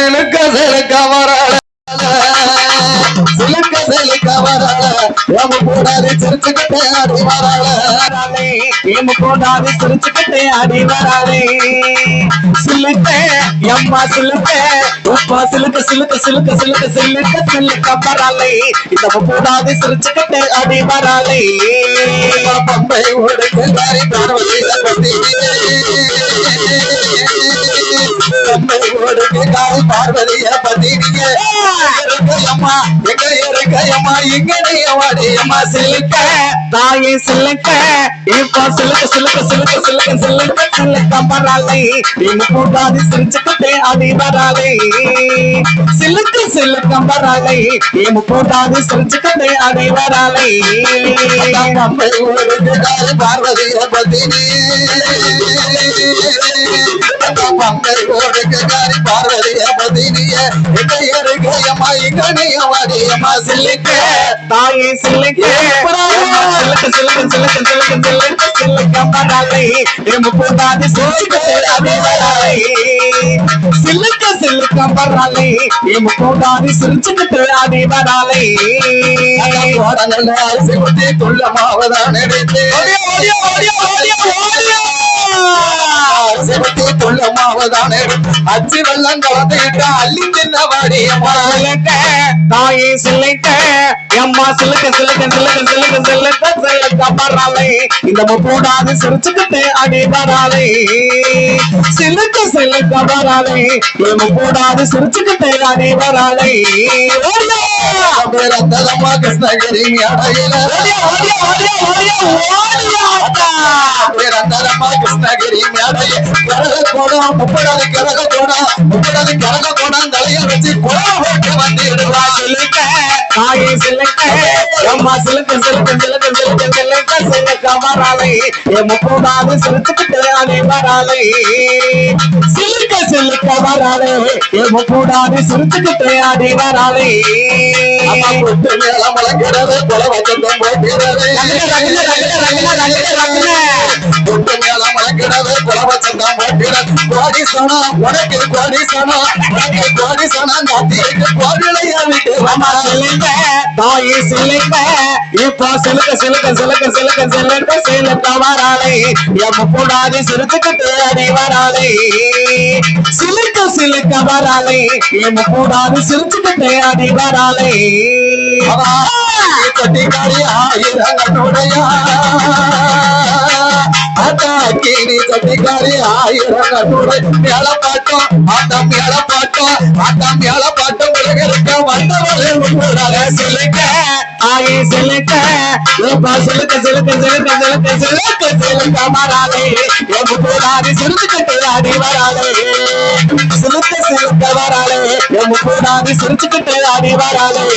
சிலுக்க சிலுக்க வராள சிலுக்க சிலுக்க வராள எம்ம கூடாது சிரிச்சுக்கிட்டே ஆடி வராளே எம்ம கூடாது சிரிச்சுக்கிட்டே ஆடி வராளே சிலுக்க எம்மா சிலுக்க உப்பா சிலுக்க சிலுக்க சிலுக்க சிலுக்க சிலுக்க சிலுக்க வராளே நம்ம கூடாது சிரிச்சுக்கிட்டே ஆடி வராளே பம்பை ஓடுக்கு தாரி பார்வதியில பத்தி பம்பை ஓடுக்கு தாரி பார்வதிய பத்தினிய அம்மா எங்க இருக்கையம்மா எங்கடைய வாடியம்மா சிலுக்க தாயே சிலுக்க இப்ப சிலுக்க சிலுக்க சிலுக்க சிலுக்க சிலுக்க சிலுக்க வராளே நம்ம கூடாது சிரிச்சுக்கிட்டே ஆடி வராளே சிலுக்க சிலுக்க வராளே நம்ம கூடாது சிரிச்சுக்கிட்டே ஆடி வராளே பம்பை ஓடுக்கு தாரி பார்வதிய பத்தினி பம்பை ஓடுக்கு தாரி பார்வதிய பத்தினிய எங்க இருக்கையம்மா எங்கடைய வாடியம்மா சிலுக்க தாயே சிலுக்க சிலுக்க சிலுக்க சிலுக்க சிலுக்க சிலுக்க சிலுக்க வராளே நம்ம கூடாது சிரிச்சுக்கிட்டே ஆடி வராளே சிலுக்க சிலுக்க வராளே நம்ம கூடாது சிரிச்சுக்கிட்டே ஆடி வராளே கோடனல்ல அரிசி ஊத்தி துள்ளமாவதான் எடுத்து அரிசி துள்ளமாவதான் அச்சு வெள்ளம் கலந்துகிட்ட அள்ளி தின்ன வாடியம்மா தாயே சிலுக்க எம்மா சிலுக்க சிலுக்க சிலுக்க சிலுக்க சிலுக்க சிலுக்க வராளே இந்த கூடாது சிரிச்சுக்கிட்டே அடி வராளே சிலுக்க சிலுக்க வராளே நம்ம கூடாது சிரிச்சுக்கிட்டே அடி வராளே ரத்தனம்மா கிருஷ்ணகிரி அடையில ரத்தனம்மா கிருஷ்ணகிரி அடைய கிழக கோடம் முப்படாது கிழக கோடம் முப்படாது கிழக கோடம் தலைய வச்சு கோடம் போட்டு வந்துடுவா சிலுக்க தாயே சிலுக்க எம்மா சிலுக்க சிலுக்க சிலுக்க சிலுக்க சிலுக்க சிலுக்க வராளே எம்ம கூடாது சிரிச்சுக்கிட்டே ஆடி வராளே சிலுக்க சிலுக்க வராளே எம்ம கூடாது சிரிச்சுக்கிட்டே ஆடி வராளே பொட்டு மேல மலக்கிறது கொலை வச்சந்தம் போகிறது பொட்டு மேல மலக்கிறது கொலை வச்சந்தம் போகிறது கோடி சனம் உனக்கு கோடி சனம் உனக்கு கோடி சனம் நாட்டிற்கு கோவிலைய விட்டு அம்மா சிலுக்க தாயே சிலுக்க இப்ப சிலுக்க சிலுக்க சிலுக்க சிலுக்க சிலுக்க சிலுக்க வராளே எம்ம கூடாது சிரிச்சுக்கிட்டு அடி வராளே சிலுக்க சிலுக்க வராளே எம்ம கூடாது சிரிச்சுக்கிட்டு அடி வராளே சட்டிக்காரி ஆயிரங்களுடைய அத்தாக்கினி சட்டிக்காரி ஆயிரங்களுடைய மேல பாட்டம் ஆட்டம் மேல பாட்டம் ஆட்டம் மேல பாட்டம் உலகிருக்க வந்தவளே உங்களோட சிலுக்க ஆயே சிலுக்க சிலுக்க சிலுக்க சிலுக்க சிலுக்க சிலுக்க சிலுக்க வராளே எம்ம கூடாது சிரிச்சுக்கிட்டு அடி வராளே சிலுக்க சிலுக்க வராளே எம்ம கூடாது சிரிச்சுக்கிட்டு அடி வராளே